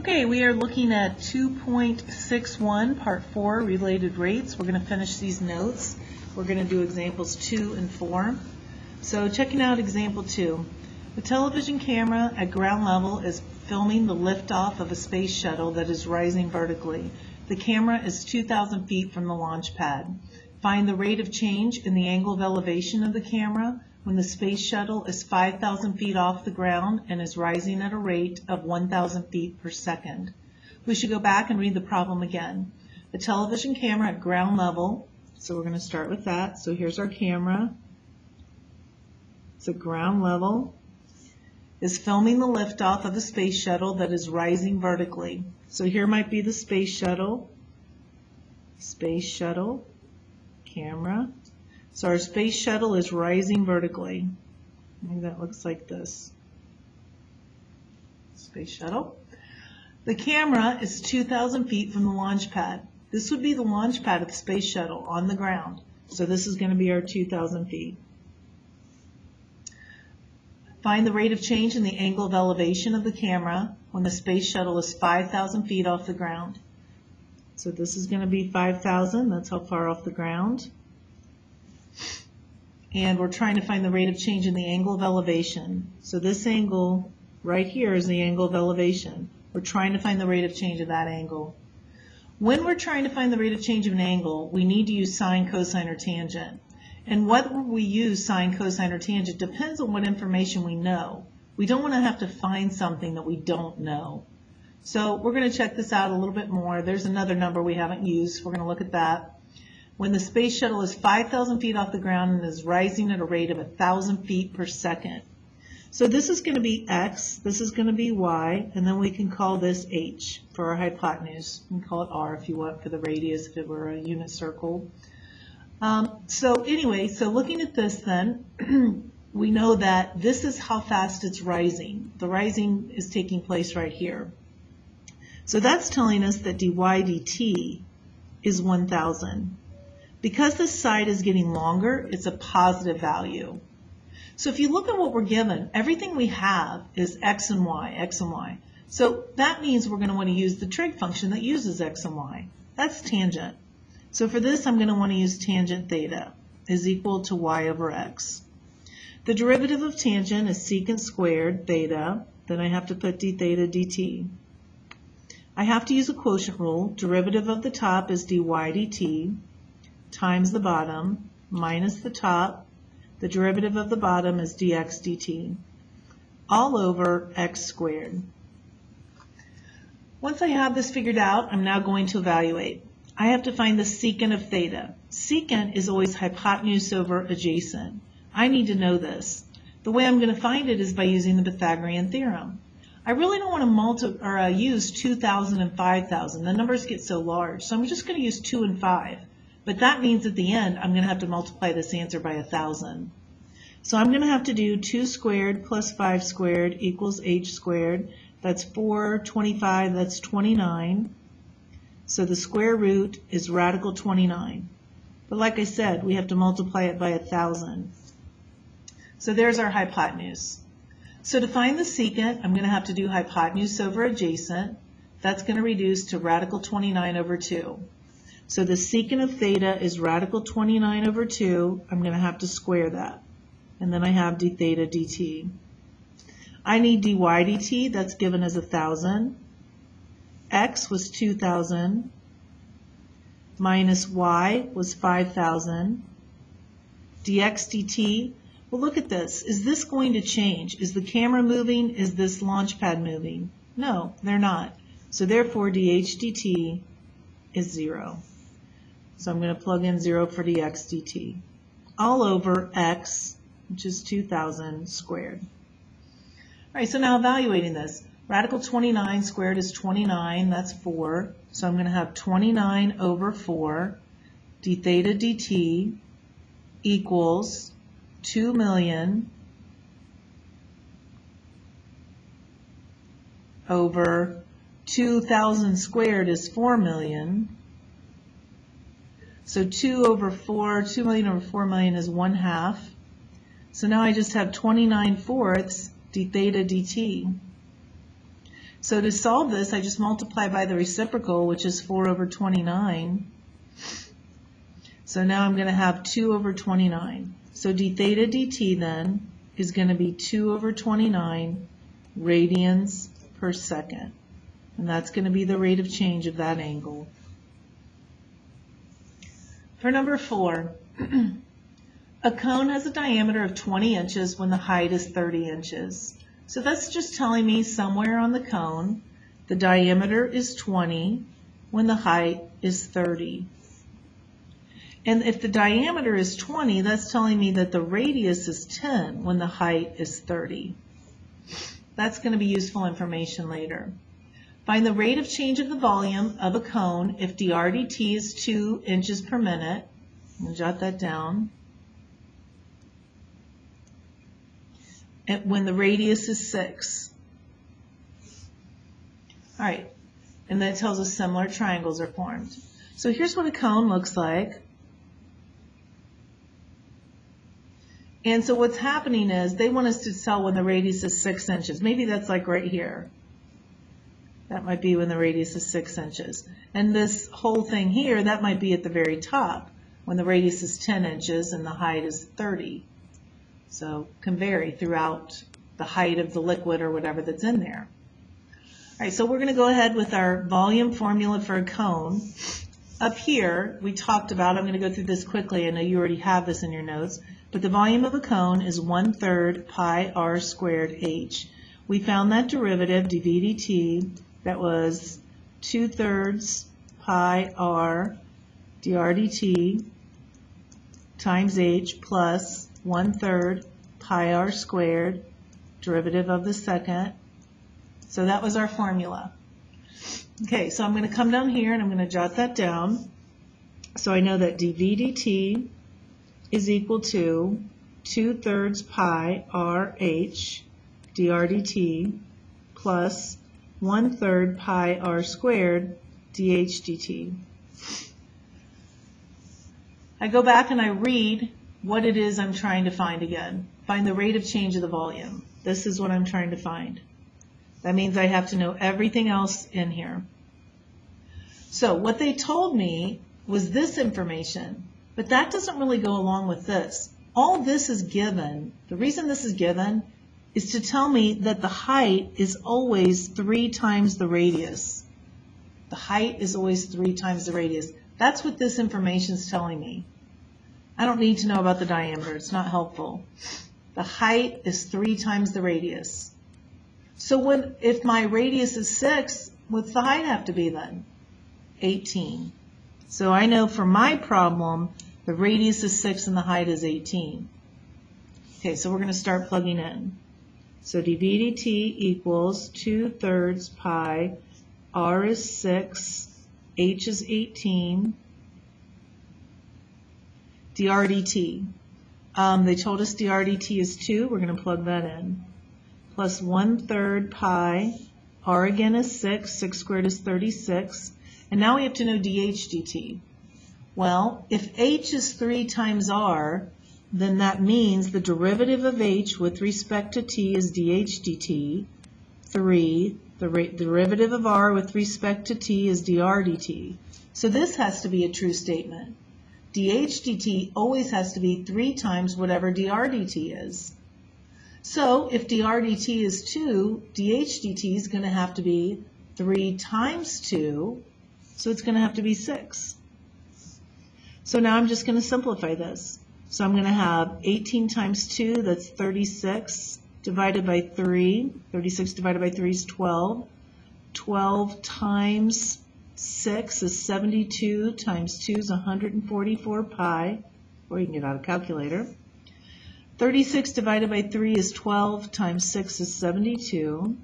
Okay, we are looking at 2.61, Part 4, Related Rates. We're going to finish these notes. We're going to do examples 2 and 4. So checking out example 2. The television camera at ground level is filming the liftoff of a space shuttle that is rising vertically. The camera is 2,000 feet from the launch pad. Find the rate of change in the angle of elevation of the camera when the space shuttle is 5,000 feet off the ground and is rising at a rate of 1,000 feet per second. We should go back and read the problem again. The television camera at ground level, so we're going to start with that. So here's our camera. It's at ground level. Is filming the liftoff of a space shuttle that is rising vertically. So here might be the space shuttle, camera. So our space shuttle is rising vertically. Maybe that looks like this. Space shuttle. The camera is 2,000 feet from the launch pad. This would be the launch pad of the space shuttle on the ground. So this is going to be our 2,000 feet. Find the rate of change in the angle of elevation of the camera when the space shuttle is 5,000 feet off the ground. So this is going to be 5,000. That's how far off the ground. And we're trying to find the rate of change in the angle of elevation. So this angle right here is the angle of elevation. We're trying to find the rate of change of that angle. When we're trying to find the rate of change of an angle, we need to use sine, cosine, or tangent. And whether we use sine, cosine, or tangent depends on what information we know. We don't want to have to find something that we don't know. So we're going to check this out a little bit more. There's another number we haven't used. We're going to look at that. When the space shuttle is 5,000 feet off the ground and is rising at a rate of 1,000 feet per second. So this is going to be x, this is going to be y, and then we can call this h for our hypotenuse. You can call it r if you want for the radius if it were a unit circle. So anyway, so looking at this then, we know that this is how fast it's rising. The rising is taking place right here. So that's telling us that dy dt is 1,000. Because this side is getting longer, it's a positive value. So if you look at what we're given, everything we have is x and y. So that means we're going to want to use the trig function that uses x and y. That's tangent. So for this, I'm going to want to use tangent theta is equal to y over x. The derivative of tangent is secant squared theta. Then I have to put d theta dt. I have to use a quotient rule. Derivative of the top is dy dt times the bottom minus the top. The derivative of the bottom is dx dt all over x squared. Once I have this figured out, I'm now going to evaluate. I have to find the secant of theta. Secant is always hypotenuse over adjacent. I need to know this. The way I'm going to find it is by using the Pythagorean Theorem. I really don't want to use 2,000 and 5,000. The numbers get so large. So I'm just going to use 2 and 5. But that means at the end, I'm going to have to multiply this answer by 1,000. So I'm going to have to do 2 squared plus 5 squared equals h squared. That's 4, 25, that's 29. So the square root is radical 29. But like I said, we have to multiply it by 1,000. So there's our hypotenuse. So to find the secant, I'm going to have to do hypotenuse over adjacent. That's going to reduce to radical 29 over 2. So the secant of theta is radical 29 over 2. I'm going to have to square that. And then I have d theta dt. I need dy dt. That's given as 1,000. X was 2,000. Minus y was 5,000. dx dt. Well, look at this. Is this going to change? Is the camera moving? Is this launch pad moving? No, they're not. So therefore, dh dt is 0. So I'm going to plug in 0 for dx dt. All over x, which is 2,000 squared. All right, so now evaluating this. Radical 29 squared is 29. That's 4. So I'm going to have 29 over 4 d theta dt equals 2 million over 2,000 squared is 4 million. So 2 over 4, 2 million over 4 million is 1/2. So now I just have 29 fourths d theta dt. So to solve this, I just multiply by the reciprocal, which is 4 over 29. So now I'm going to have 2 over 29. So d theta dt then is going to be 2 over 29 radians per second. And that's going to be the rate of change of that angle. For number 4, a cone has a diameter of 20 inches when the height is 30 inches. So that's just telling me somewhere on the cone, the diameter is 20 when the height is 30. And if the diameter is 20, that's telling me that the radius is 10 when the height is 30. That's going to be useful information later. Find the rate of change of the volume of a cone if dr dt is 2 inches per minute. I'm going to jot that down. And when the radius is 6. All right, and then it tells us similar triangles are formed. So here's what a cone looks like. And so what's happening is they want us to tell when the radius is 6 inches. Maybe that's like right here. That might be when the radius is 6 inches. And this whole thing here, that might be at the very top when the radius is 10 inches and the height is 30. So it can vary throughout the height of the liquid or whatever that's in there. All right, so we're going to go ahead with our volume formula for a cone. Up here, we talked about, I'm going to go through this quickly. I know you already have this in your notes. But the volume of a cone is 1/3 pi r squared h. We found that derivative, dv dt, that was 2/3 pi r dr dt times h plus 1/3 pi r squared, derivative of the secant. So that was our formula. Okay, so I'm going to come down here and I'm going to jot that down. So I know that dv dt is equal to 2/3 pi r h dr dt plus 1/3 pi r squared dh dt. I go back and I read what it is I'm trying to find again. Find the rate of change of the volume. This is what I'm trying to find. That means I have to know everything else in here. So what they told me was this information. But that doesn't really go along with this. All this is given, the reason this is given is to tell me that the height is always 3 times the radius. The height is always 3 times the radius. That's what this information is telling me. I don't need to know about the diameter. It's not helpful. The height is 3 times the radius. So if my radius is 6, what's the height have to be then? 18. So I know for my problem, the radius is 6 and the height is 18. Okay, so we're going to start plugging in. So dv dt equals 2/3 pi, r is 6, h is 18, dr dt. They told us dr dt is 2. We're going to plug that in. Plus 1/3 pi, r again is 6, 6 squared is 36. And now we have to know dh dt. Well, if h is 3 times r, then that means the derivative of h with respect to t is dh dt. 3, the derivative of r with respect to t is dr dt. So this has to be a true statement. dh dt always has to be 3 times whatever dr dt is. So if dr dt is 2, dh dt is going to have to be 3 times 2, so it's going to have to be 6. So now I'm just going to simplify this. So I'm going to have 18 times 2, that's 36, divided by 3. 36 divided by 3 is 12. 12 times 6 is 72, times 2 is 144 pi, or you can get out a calculator. 36 divided by 3 is 12, times 6 is 72.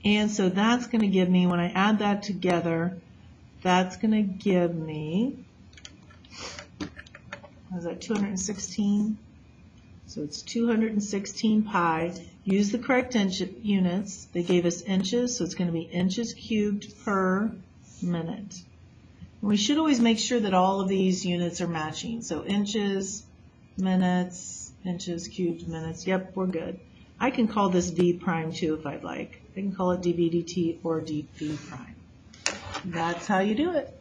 And so that's going to give me, when I add that together, that's going to give me, what is that, 216? So it's 216 pi. Use the correct units. They gave us inches, so it's going to be inches cubed per minute. And we should always make sure that all of these units are matching. So inches, minutes, inches cubed, minutes. Yep, we're good. I can call this d prime too if I'd like. I can call it dv dt or dv prime. That's how you do it.